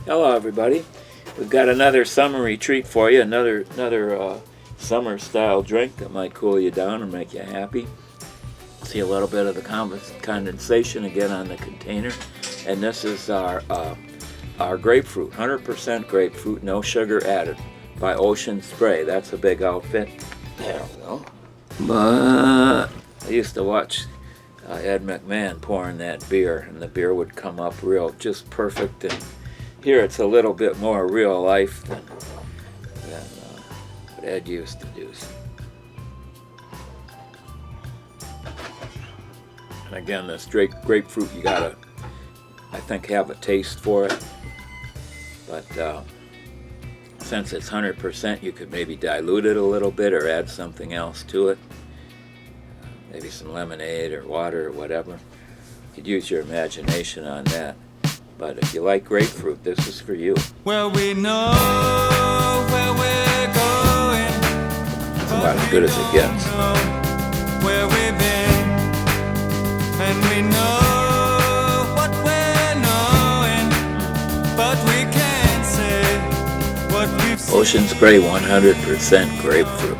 Hello everybody. We've got another summery treat for you, another summer style drink that might cool you down and make you happy. See a little bit of the condensation again on the container. And this is our grapefruit, 100% grapefruit, no sugar added, by Ocean Spray. That's a big outfit. There we go. But I used to watch Ed McMahon pouring that beer, and the beer would come up real, just perfect. And here it's a little bit more real life than what Ed used to do. And again, this grapefruit, you gotta, I think, have a taste for it. But since it's 100%, you could maybe dilute it a little bit or add something else to it. Maybe some lemonade or water or whatever. You could use your imagination on that. But if you like grapefruit, this is for you. Well, we know where we're going. It's about as good as it gets. Where we've been, and we know what we're knowing, but we can't say what we've seen. Ocean Spray 100% grapefruit.